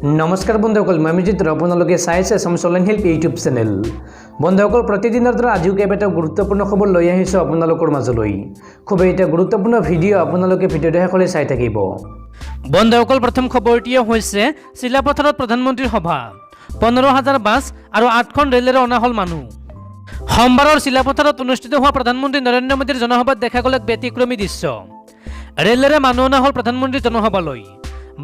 নমস্কাৰ বন্ধুসকল, মই অমিজিত আপোনালোকে চাইছে Assamese online help YouTube channel. বন্ধুসকল, প্ৰতিদিনৰ দৰে আজিও কেইবাটা গুৰুত্বপূৰ্ণ খবৰ লৈ আহিছোঁ আপোনালোকৰ মাজলৈ। খুব এটা গুৰুত্বপূৰ্ণ ভিডিঅ' আপোনালোকে ভিডিঅ'টো শেষলৈ চাই থাকিব। বন্ধুসকল, প্ৰথম খবৰটি হৈছে চিলাপথাৰত প্ৰধানমন্ত্ৰীৰ সভা, 15,000 বাছ আৰু 8খন ৰেলেৰে অনা হ'ল মানুহ। সোমবাৰৰ চিলাপথাৰত অনুষ্ঠিত হোৱা প্ৰধানমন্ত্ৰী নৰেন্দ্ৰ মোদীৰ জনসভাত দেখা গ'ল এক ব্যতিক্ৰমী দৃশ্য। ৰেলেৰে মানুহ অনা হ'ল প্ৰধানমন্ত্ৰীৰ জনসভালৈ।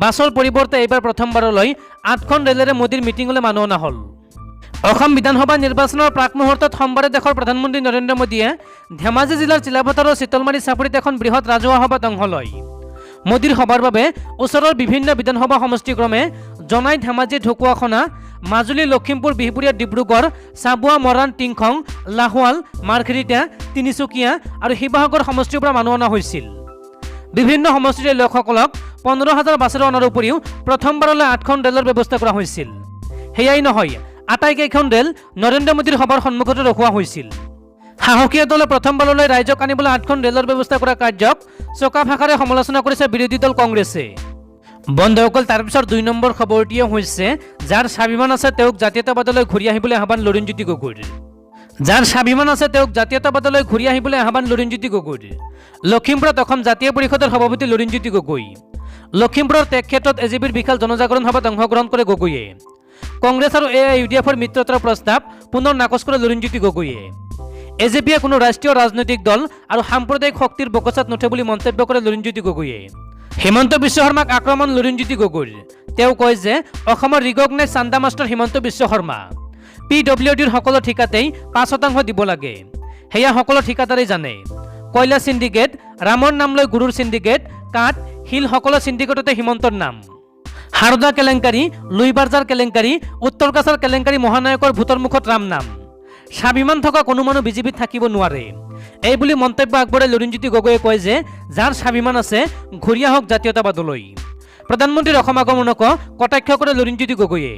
বাছৰ পৰিৱৰ্তে এইবাৰ প্ৰথমবাৰলৈ 8খন ৰেলেৰে মোদীৰ মিটিঙলৈ মানুহ অনা হ'ল। অসম বিধানসভা নিৰ্বাচনৰ প্ৰাক মুহূৰ্তত সোমবাৰে দেশৰ প্ৰধানমন্ত্ৰী নৰেন্দ্ৰ মোদীয়ে ধেমাজি জিলাৰ চিলাপথাৰৰ চিতলমাৰী চাপৰিত এখন বৃহৎ ৰাজহুৱা সভাত অংশ লয়। মোদীৰ সভাৰ বাবে ওচৰৰ বিভিন্ন বিধানসভা সমষ্টিক্ৰমে জনাই ধেমাজি, ঢকুৱাখনা, মাজুলী, লখিমপুৰ, বিহপুৰীয়া, ডিব্ৰুগড়, চাবুৱা, মৰাণ, টিংখং, লাহোৱাল, মাৰ্ঘেৰিটা, তিনিচুকীয়া আৰু শিৱসাগৰ সমষ্টিৰ পৰা মানুহ অনা হৈছিল। বিভিন্ন সমষ্টিৰ লোকসকলক 15,000 বাছেৰে অনাৰ উপৰিও প্ৰথমবাৰলৈ 8খন ৰেলৰ ব্যৱস্থা কৰা হৈছিল। সেয়াই নহয়, আটাইকেইখন ৰেল নৰেন্দ্ৰ মোদীৰ সভাৰ সন্মুখতে ৰখোৱা হৈছিল। সাহসীয়া দলে প্ৰথমবাৰলৈ ৰাইজক আনিবলৈ 8খন ৰেলৰ ব্যৱস্থা কৰা কাৰ্যক চোকা ভাষাৰে সমালোচনা কৰিছে বিৰোধী দল কংগ্ৰেছে। বন্ধুসকল, তাৰপিছত 2 নম্বৰ খবৰটিয়ে হৈছে যাৰ স্বাভিমান আছে তেওঁক জাতীয়তাবাদলৈ ঘূৰি আহিবলৈ আহ্বান লুৰিণজ্যোতি গগৈৰ। যাৰ স্বাভিমান আছে তেওঁক জাতীয়তাবাদলৈ ঘূৰি আহিবলৈ আহ্বান লুৰিণজ্যোতি গগৈৰ। লখিমপুৰত অসম জাতীয় পৰিষদৰ সভাপতি লুৰিণজ্যোতি গগৈ। লখিমপুৰৰ টেক ক্ষেত্ৰত এজিপিৰ বিশাল জনজাগৰণ সভাত অংশগ্ৰহণ কৰে গগৈয়ে। কংগ্ৰেছ আৰু AIUDFৰ মিত্ৰতাৰ প্ৰস্তাৱ পুনৰ নাকচ কৰে লুৰিণজ্যোতি গগৈয়ে। এজিপিয়ে কোনো ৰাষ্ট্ৰীয় ৰাজনৈতিক দল আৰু সাম্প্ৰদায়িক শক্তিৰ বকচাত নুঠে বুলি মন্তব্য কৰে লুৰিণজ্যোতি গগৈয়ে। হিমন্ত বিশ্ব শৰ্মাক আক্ৰমণ লুৰিণজ্যোতি গগৈৰ। তেওঁ কয় যে অসমৰ ৰিকগনাইজ চান্দা মাষ্টাৰ হিমন্ত বিশ্ব শৰ্মা। PWDৰ সকলো ঠিকাতেই 5% দিব লাগে, সেয়া সকলো ঠিকাদাৰেই জানে। কয়লা চিণ্ডিকেট, ৰামৰ নাম লৈ গুৰুৰ চিণ্ডিকেট, কাঠ, শিল সকলো চিণ্ডিকেটতে হিমন্তৰ নাম। হাৰদা কেলেংকাৰী, লুইবাৰজাৰ কেলেংকাৰী, উত্তৰ কাছাৰ কেলেংকাৰী মহানায়কৰ ভোটৰ মুখত ৰাম নাম। স্বাভিমান থকা কোনো মানুহ বিজেপিত থাকিব নোৱাৰে, এই বুলি মন্তব্য আগবঢ়াই লুৰিণজ্যোতি গগৈয়ে কয় যে যাৰ স্বাভিমান আছে ঘূৰি আহক জাতীয়তাবাদলৈ। প্ৰধানমন্ত্ৰীৰ অসম আগমনক কটাক্ষ কৰে লুৰিণজ্যোতি গগৈয়ে।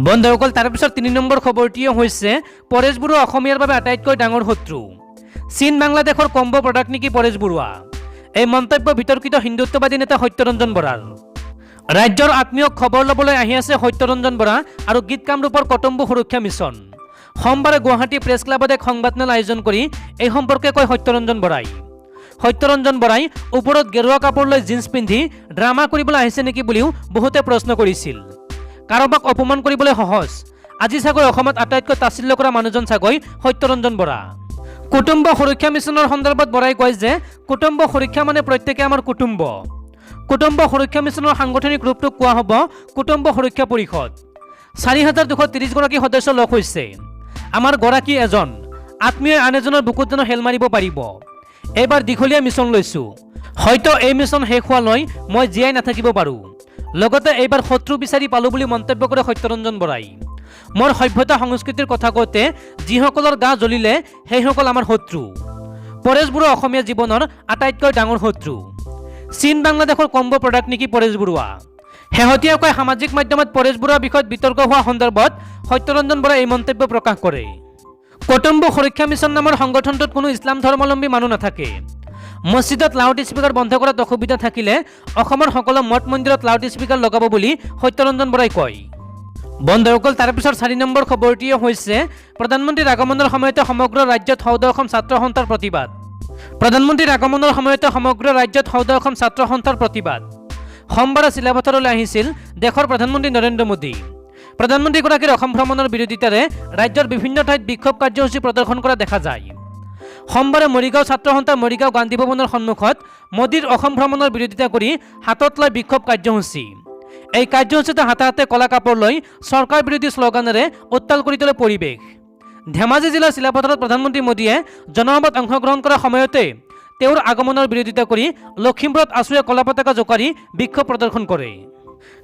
বন্ধুসকল, তাৰপিছত 3 নম্বৰ খবৰটিয়ে হৈছে পৰেশ বৰুৱা অসমীয়াৰ বাবে আটাইতকৈ ডাঙৰ শত্ৰু। চীন বাংলাদেশৰ কম্বো প্ৰডাক্ট নেকি পৰেশ বৰুৱা? এই মন্তব্য বিতৰ্কিত হিন্দুত্ববাদী নেতা সত্যৰঞ্জন বৰাৰ। ৰাজ্যৰ আত্মীয়ক খবৰ ল'বলৈ আহি আছে সত্যৰঞ্জন বৰা আৰু গীত কামৰূপৰ কটম্বো সুৰক্ষা মিছন। সোমবাৰে গুৱাহাটী প্ৰেছ ক্লাবত এক সংবাদমেল আয়োজন কৰি এই সম্পৰ্কে কয় সত্যৰঞ্জন বৰাই। সত্যৰঞ্জন বৰাই ওপৰত গেৰুৱা কাপোৰ লৈ জিন্স পিন্ধি ড্ৰামা কৰিবলৈ আহিছে নেকি বুলিও বহুতে প্ৰশ্ন কৰিছিল। কাৰোবাক অপমান কৰিবলৈ সহজ, আজি চাগৈ অসমত আটাইতকৈ তাচিল্য কৰা মানুহজন চাগৈ সত্যৰঞ্জন বৰা। কুটুম্ব সুৰক্ষা মিছনৰ সন্দৰ্ভত বৰাই কয় যে কুটুম্ব সুৰক্ষা মানে প্ৰত্যেকে আমাৰ কুটুম্ব। কুটুম্ব সুৰক্ষা মিছনৰ সাংগঠনিক ৰূপটোক কোৱা হ'ব কুটুম্ব সুৰক্ষা পৰিষদ। 4,230 গৰাকী সদস্য লগ হৈছে। আমাৰ গৰাকী এজন, আত্মীয় আন এজনৰ বুকুত যেন হেল মাৰিব পাৰিব। এইবাৰ দীঘলীয়া মিছন লৈছোঁ, হয়তো এই মিছন শেষ হোৱালৈ মই জীয়াই নাথাকিব পাৰোঁ। লগতে এইবাৰ শত্ৰু বিচাৰি পালোঁ বুলি মন্তব্য কৰে সত্যৰঞ্জন বৰাই। মোৰ সভ্যতা সংস্কৃতিৰ কথা কওঁতে যিসকলৰ গা জ্বলিলে সেইসকল আমাৰ শত্ৰু। পৰেশ বৰুৱা অসমীয়া জীৱনৰ আটাইতকৈ ডাঙৰ শত্ৰু। চীন বাংলাদেশৰ কম্বো প্ৰডাক্ট নেকি পৰেশ বৰুৱা? শেহতীয়াকৈ সামাজিক মাধ্যমত পৰেশ বৰুৱাৰ বিষয়ত বিতৰ্ক হোৱা সন্দৰ্ভত সত্যৰঞ্জন বৰাই এই মন্তব্য প্ৰকাশ কৰে। কটম্বো সুৰক্ষা মিছন নামৰ সংগঠনটোত কোনো ইছলাম ধৰ্মাৱলম্বী মানুহ নাথাকে। মছজিদত লাউড স্পীকাৰ বন্ধ কৰাত অসুবিধা থাকিলে অসমৰ সকলো মঠ মন্দিৰত লাউড স্পীকাৰ লগাব বুলি সত্যৰঞ্জন বৰাই কয়। বন্ধুসকল, তাৰপিছত 4 নম্বৰ খবৰটিয়ে হৈছে প্ৰধানমন্ত্ৰীৰ আগমনৰ সময়তে সমগ্ৰ ৰাজ্যত সৌদ অসম ছাত্ৰ সন্থাৰ প্ৰতিবাদ। প্ৰধানমন্ত্ৰীৰ আগমনৰ সময়তে সমগ্ৰ ৰাজ্যত সৌদ অসম ছাত্ৰ সন্থাৰ প্ৰতিবাদ। সোমবাৰে চিলাপথাৰলৈ আহিছিল দেশৰ প্ৰধানমন্ত্ৰী নৰেন্দ্ৰ মোদী। প্ৰধানমন্ত্ৰীগৰাকীৰ অসম ভ্ৰমণৰ বিৰোধিতাৰে ৰাজ্যৰ বিভিন্ন ঠাইত বিক্ষোভ কাৰ্যসূচী প্ৰদৰ্শন কৰা দেখা যায়। সোমবাৰে মৰিগাঁও ছাত্ৰ সন্থাৰ মৰিগাঁও গান্ধী ভৱনৰ সন্মুখত মোদীৰ অসম ভ্ৰমণৰ বিৰোধিতা কৰি হাতত লৈ বিক্ষোভ কাৰ্যসূচী। এই কাৰ্যসূচীতে হাতে হাতে কলা কাপোৰ লৈ চৰকাৰ বিৰোধী শ্লোগানেৰে উত্তাল কৰি তোলে পৰিৱেশ। ধেমাজি জিলাৰ চিলাপথাৰত প্ৰধানমন্ত্ৰী মোদীয়ে জনসভাত অংশগ্ৰহণ কৰাৰ সময়তে তেওঁৰ আগমনৰ বিৰোধিতা কৰি লখিমপুৰত আছুৱে কলা পতাকা জোকাৰি বিক্ষোভ প্ৰদৰ্শন কৰে।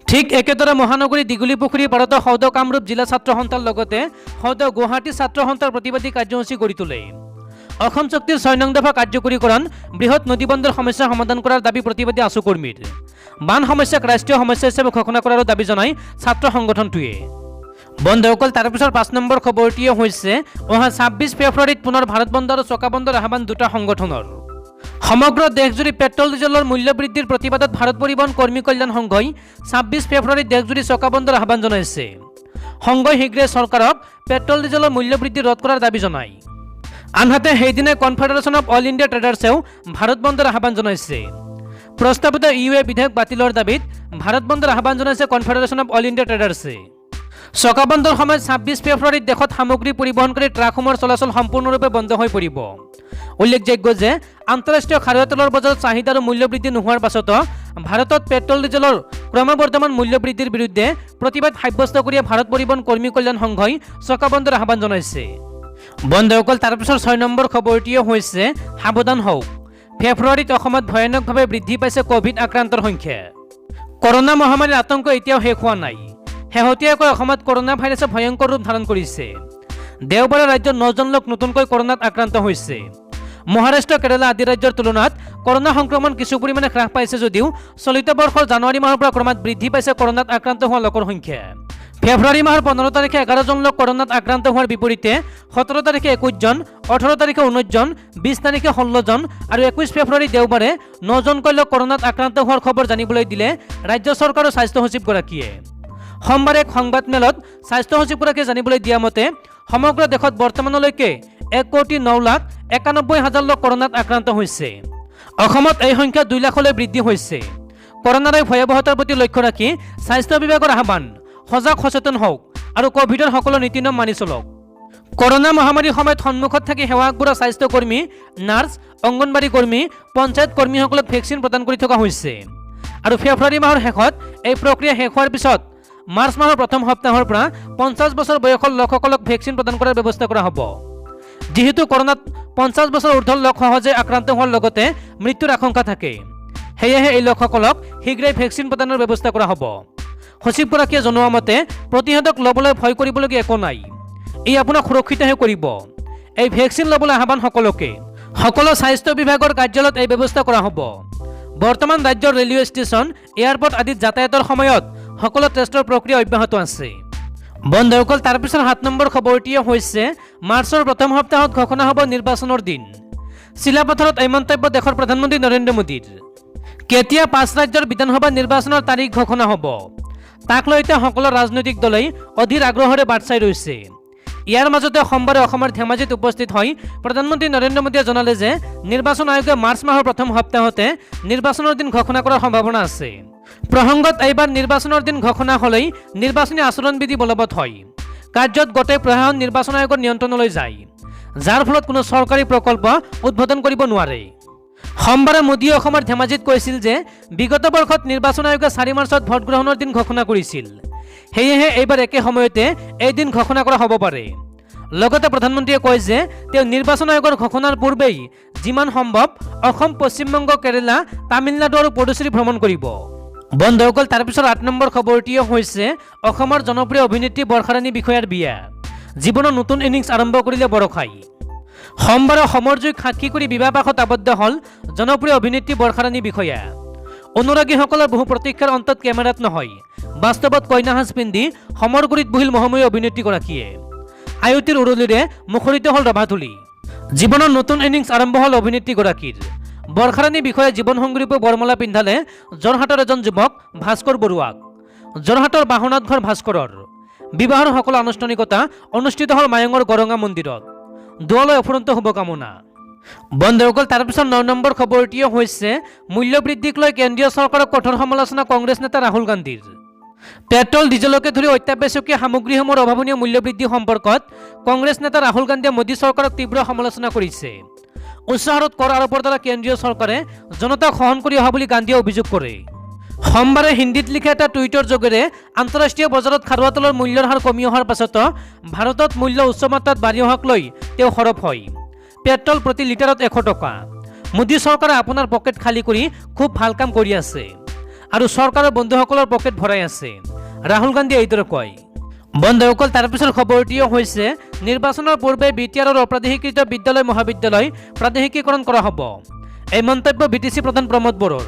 ঠিক একেদৰে মহানগৰী দীঘলী পুখুৰীৰ পাৰতে সৌদ কামৰূপ জিলা ছাত্ৰ সন্থাৰ লগতে সৌদ গুৱাহাটী ছাত্ৰ সন্থাৰ প্ৰতিবাদী কাৰ্যসূচী গঢ়ি তোলে। অসম চুক্তিৰ 6 নং দফা কাৰ্যকৰীকৰণ, বৃহৎ নদীবন্দৰ সমস্যা সমাধান কৰাৰ দাবী প্ৰতিবাদী আছু কৰ্মীৰ। বান সমস্যাক ৰাষ্ট্ৰীয় সমস্যা হিচাপে ঘোষণা কৰাৰো দাবী জনাই ছাত্ৰ সংগঠনটোৱে। বন্ধুসকল, তাৰপিছত 5 নম্বৰ খবৰটিয়ে হৈছে অহা 26 ফেব্ৰুৱাৰীত পুনৰ ভাৰত বন্ধ আৰু চকা বন্ধৰ আহ্বান দুটা সংগঠনৰ। সমগ্ৰ দেশজুৰি পেট্ৰল ডিজেলৰ মূল্য বৃদ্ধিৰ প্ৰতিবাদত ভাৰত পৰিবহণ কৰ্মী কল্যাণ সংঘই ২৬ ফেব্ৰুৱাৰীত দেশজুৰি চকা বন্ধৰ আহ্বান জনাইছে। সংঘই শীঘ্ৰে চৰকাৰক পেট্ৰল ডিজেলৰ মূল্য বৃদ্ধি ৰোধ কৰাৰ দাবী জনায়। আনহাতে সেইদিনা কনফেডাৰেশ্যন অৱ অল ইণ্ডিয়া ট্ৰেডাৰ্ছেও ভাৰত বন্ধৰ আহ্বান জনাইছে। প্ৰস্তাৱিত ইউএ বিধেয়ক বাতিলৰ দাবীত ভাৰত বন্ধৰ আহ্বান জনাইছে কনফেডাৰেশ্যন অৱ অল ইণ্ডিয়া ট্ৰেডাৰ্ছে। চকা বন্ধৰ সময়ত ২৬ ফেব্ৰুৱাৰীত দেশত সামগ্ৰী পৰিবহণকাৰী ট্ৰাকসমূহৰ চলাচল সম্পূৰ্ণৰূপে বন্ধ হৈ পৰিব। উল্লেখযোগ্য যে আন্তঃৰাষ্ট্ৰীয় খাৰুৱা তেলৰ বজাৰত চাহিদা আৰু মূল্য বৃদ্ধি নোহোৱাৰ পাছতো ভাৰতত পেট্ৰল ডিজেলৰ ক্ৰমবৰ্ধমান মূল্য বৃদ্ধিৰ বিৰুদ্ধে প্ৰতিবাদ সাব্যস্ত কৰি ভাৰত পৰিবহণ কৰ্মী কল্যাণ সংঘই চকা বন্ধৰ আহ্বান জনাইছে। বন্ধুসকল, তাৰপিছৰ ৬ নম্বৰ খবৰটিও হৈছে সাৱধান হওক, ফেব্ৰুৱাৰীত অসমত ভয়ানকভাৱে বৃদ্ধি পাইছে কভিড আক্ৰান্তৰ সংখ্যা। কৰোনা মহামাৰীৰ আতংক এতিয়াও শেষ হোৱা নাই। শেহতীয়াকৈ অসমত কৰোনা ভাইৰাছে ভয়ংকৰ ৰূপ ধাৰণ কৰিছে। দেওবাৰে ৰাজ্যৰ ৯জন লোক নতুনকৈ কৰোনাত আক্ৰান্ত হৈছে। মহাৰাষ্ট্ৰ, কেৰালা আদি ৰাজ্যৰ তুলনাত কৰোনা সংক্ৰমণ কিছু পৰিমাণে হ্ৰাস পাইছে যদিও চলিত বৰ্ষৰ জানুৱাৰী মাহৰ পৰা ক্ৰমাৎ বৃদ্ধি পাইছে কৰোনাত আক্ৰান্ত হোৱা লোকৰ সংখ্যা। ফেব্ৰুৱাৰী মাহৰ ১৫ তাৰিখে ১১জন লোক কৰোনাত আক্ৰান্ত হোৱাৰ বিপৰীতে ১৭ তাৰিখে ২১জন, ১৮ তাৰিখে ১৯জন, ২০ তাৰিখে ১৬জন আৰু ২১ ফেব্ৰুৱাৰী দেওবাৰে ৯জনকৈ লোক কৰোনাত আক্ৰান্ত হোৱাৰ খবৰ জানিবলৈ দিলে ৰাজ্য চৰকাৰৰ স্বাস্থ্য সচিবগৰাকীয়ে। সোমবাৰে এক সংবাদমেলত স্বাস্থ্য সচিবগৰাকীয়ে জানিবলৈ দিয়া মতে সমগ্ৰ দেশত বৰ্তমানলৈকে ১,৯,৯১,০৯১ লোক কৰোনাত আক্ৰান্ত হৈছে। অসমত এই সংখ্যা ২ লাখলৈ বৃদ্ধি হৈছে। কৰোনাৰ এই ভয়াৱহতাৰ প্ৰতি লক্ষ্য ৰাখি স্বাস্থ্য বিভাগৰ আহ্বান, সজাগ সচেতন হওক আৰু কভিডৰ সকলো নীতি নিয়ম মানি চলক। কৰোনা মহামাৰীৰ সময়ত সন্মুখত থাকি সেৱা আগবঢ়োৱা স্বাস্থ্যকৰ্মী, নাৰ্ছ, অংগনবাড়ী কৰ্মী, পঞ্চায়ত কৰ্মীসকলক ভেকচিন প্ৰদান কৰি থকা হৈছে। আৰু ফেব্ৰুৱাৰী মাহৰ শেষত এই প্ৰক্ৰিয়া শেষ হোৱাৰ পিছত মাৰ্চ মাহৰ প্ৰথম সপ্তাহৰ পৰা ৫০ বছৰ বয়সৰ লোকসকলক ভেকচিন প্ৰদান কৰাৰ ব্যৱস্থা কৰা হ'ব। যিহেতু কৰোনাত ৫০ বছৰ ঊৰ্ধ্বৰ লোক সহজে আক্ৰান্ত হোৱাৰ লগতে মৃত্যুৰ আশংকা থাকে, সেয়েহে এই লোকসকলক শীঘ্ৰেই ভেকচিন প্ৰদানৰ ব্যৱস্থা কৰা হ'ব। সচিবগৰাকীয়ে জনোৱা মতে প্ৰতিষেধক ল'বলৈ ভয় কৰিবলগীয়া একো নাই। ই আপোনাক সুৰক্ষিতহে কৰিব। এই ভেকচিন ল'বলৈ আহ্বান সকলোকে। সকলো স্বাস্থ্য বিভাগৰ কাৰ্যালয়ত এই ব্যৱস্থা কৰা হ'ব। বৰ্তমান ৰাজ্যৰ ৰেলৱে ষ্টেচন, এয়াৰপৰ্ট আদিত যাতায়াতৰ সময়ত সকলো টেষ্টৰ প্ৰক্ৰিয়া অব্যাহত আছে। বন্ধুসকল, তাৰপিছত ৭ নম্বৰ খবৰটিয়ে হৈছে মাৰ্চৰ প্ৰথম সপ্তাহত ঘোষণা হ'ব নিৰ্বাচনৰ দিন। চিলাপথাৰত এই মন্তব্য দেশৰ প্ৰধানমন্ত্ৰী নৰেন্দ্ৰ মোদীৰ। কেতিয়া ৫ ৰাজ্যৰ বিধানসভা নিৰ্বাচনৰ তাৰিখ ঘোষণা হ'ব তাক লৈ এতিয়া সকলো ৰাজনৈতিক দলেই অধীৰ আগ্ৰহেৰে বাট চাই ৰৈছে। ইয়াৰ মাজতে সোমবাৰে অসমৰ ধেমাজিত উপস্থিত হৈ প্ৰধানমন্ত্ৰী নৰেন্দ্ৰ মোদীয়ে জনালে যে নিৰ্বাচন আয়োগে মাৰ্চ মাহৰ প্ৰথম সপ্তাহতে নিৰ্বাচনৰ দিন ঘোষণা কৰাৰ সম্ভাৱনা আছে। প্ৰসংগত এইবাৰ নিৰ্বাচনৰ দিন ঘোষণা হ'লেই নিৰ্বাচনী আচৰণবিধি বলবৎ হয়। কাৰ্যত গোটেই প্ৰশাসন নিৰ্বাচন আয়োগৰ নিয়ন্ত্ৰণলৈ যায়, যাৰ ফলত কোনো চৰকাৰী প্ৰকল্প উদ্বোধন কৰিব নোৱাৰে। সোমবাৰে মোদীয়ে অসমৰ ধেমাজিত কৈছিল যে বিগত বৰ্ষত নিৰ্বাচন আয়োগে ৪ মাৰ্চত ভোট গ্ৰহণৰ দিন ঘোষণা কৰিছিল। সেয়েহে এইবাৰ একে সময়তে এই দিন ঘোষণা কৰা হ'ব পাৰে। লগতে প্ৰধানমন্ত্ৰীয়ে কয় যে তেওঁ নিৰ্বাচন আয়োগৰ ঘোষণাৰ পূৰ্বেই যিমান সম্ভৱ অসম, পশ্চিমবংগ, কেৰালা, তামিলনাডু আৰু পুডুচেৰী ভ্ৰমণ কৰিব। বন্ধুসকল, তাৰপিছত ৮ নম্বৰ খবৰটিও হৈছে অসমৰ জনপ্ৰিয় অভিনেত্ৰী বৰ্ষাৰাণী বিষয়াৰ বিয়া। জীৱনৰ নতুন ইনিংছ আৰম্ভ কৰিলে বৰষাই। সোমবাৰে সমৰ জুইক সাক্ষী কৰি বিবাহপাশত আবদ্ধ হ'ল জনপ্ৰিয় অভিনেত্ৰী বৰ্ষাৰাণী বিষয়া। অনুৰাগীসকলৰ বহু প্ৰতীক্ষাৰ অন্তত কেমেৰাত নহয়, বাস্তৱত কইনা সাজ পিন্ধি সমৰ গুৰিত বহিল মহাময়ী অভিনেত্ৰীগৰাকীয়ে। আয়ুতিৰ উৰুলিৰে মুখৰিত হ'ল ৰভাতুলি। জীৱনৰ নতুন ইনিংছ আৰম্ভ হ'ল অভিনেত্ৰীগৰাকীৰ। বৰ্ষাৰাণী বিষয়াই জীৱনসংগীৰূপে বৰমালা পিন্ধালে যোৰহাটৰ এজন যুৱক ভাস্কৰ বৰুৱাক। যোৰহাটৰ বাহনাথ ঘৰ ভাস্কৰৰ বিবাহৰ সকলো আনুষ্ঠানিকতা অনুষ্ঠিত হ'ল মায়ঙৰ গৰঙা মন্দিৰত। দুৱালৈ অফুৰন্ত শুভকামনা। বন্ধুসকল, তাৰপিছত ৯ নম্বৰ খবৰটিও হৈছে মূল্য বৃদ্ধিক লৈ কেন্দ্ৰীয় চৰকাৰক কঠোৰ সমালোচনা কংগ্ৰেছ নেতা ৰাহুল গান্ধীৰ। পেট্ৰল, ডিজেলকে ধৰি অত্যাৱশ্যকীয় সামগ্ৰীসমূহৰ অভাৱনীয় মূল্য বৃদ্ধি সম্পৰ্কত কংগ্ৰেছ নেতা ৰাহুল গান্ধীয়ে মোদী চৰকাৰক তীব্ৰ সমালোচনা কৰিছে। উচ্চ হাৰত কৰ আৰোপৰ দ্বাৰা কেন্দ্ৰীয় চৰকাৰে জনতাক সহন কৰি অহা বুলি গান্ধীয়ে অভিযোগ কৰে। সোমবাৰে হিন্দীত লিখা এটা টুইটৰ যোগেৰে আন্তঃৰাষ্ট্ৰীয় বজাৰত খাৰুৱা তেলৰ মূল্যৰ হাৰ কমি অহাৰ পাছতো ভাৰতত মূল্য উচ্চ মাত্ৰাত বাঢ়ি অহাক লৈ তেওঁ সৰব হয়। পেট্ৰল প্ৰতি লিটাৰত ১০০ টকা। মোদী চৰকাৰে আপোনাৰ পকেট খালী কৰি খুব ভাল কাম কৰি আছে আৰু চৰকাৰৰ বন্ধুসকলৰ পকেট ভৰাই আছে, ৰাহুল গান্ধীয়ে এইদৰে কয়। বন্ধুসকল, তাৰপিছৰ খবৰটিও হৈছে নিৰ্বাচনৰ পূৰ্বে বিটিআৰৰ অপ্ৰাদেশিকৃত বিদ্যালয় মহাবিদ্যালয় প্ৰাদেশিকীকৰণ কৰা হ'ব। এই মন্তব্য বিটিচি প্ৰধান প্ৰমোদ বড়োৰ।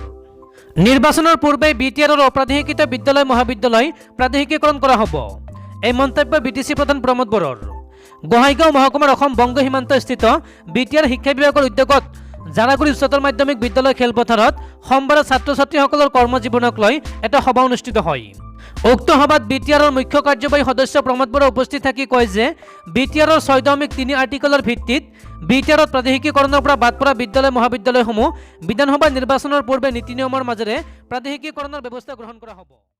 নিৰ্বাচনৰ পূৰ্বে বিটিআৰৰ অপ্ৰাদেশিকৃত বিদ্যালয় মহাবিদ্যালয় প্ৰাদেশিকীকৰণ কৰা হ'ব। এই মন্তব্য বিটিচি প্ৰধান প্ৰমোদ বড়োৰ। গোহাইগাঁও মহকুমাৰ অসম বংগ সীমান্তস্থিত বিটিআৰ শিক্ষা বিভাগৰ উদ্যোগত জাৰাগুৰি উচ্চতৰ মাধ্যমিক বিদ্যালয় খেলপথাৰত সোমবাৰে ছাত্ৰ ছাত্ৰীসকলৰ কৰ্মজীৱনক লৈ এটা সভা অনুষ্ঠিত হয়। উক্ত সভাত বিটিআৰৰ মুখ্য কাৰ্যবাহী সদস্য প্ৰমোদ বৰা উপস্থিত থাকি কয় যে বিটিআৰৰ 6.3 আৰ্টিকলৰ ভিত্তিত বিটিআৰত প্ৰাদেশিকীকৰণৰ পৰা বাদ পৰা বিদ্যালয় মহাবিদ্যালয়সমূহ বিধানসভা নিৰ্বাচনৰ পূৰ্বে নীতি নিয়মৰ মাজেৰে প্ৰাদেশিকীকৰণৰ ব্যৱস্থা গ্ৰহণ কৰা হ'ব।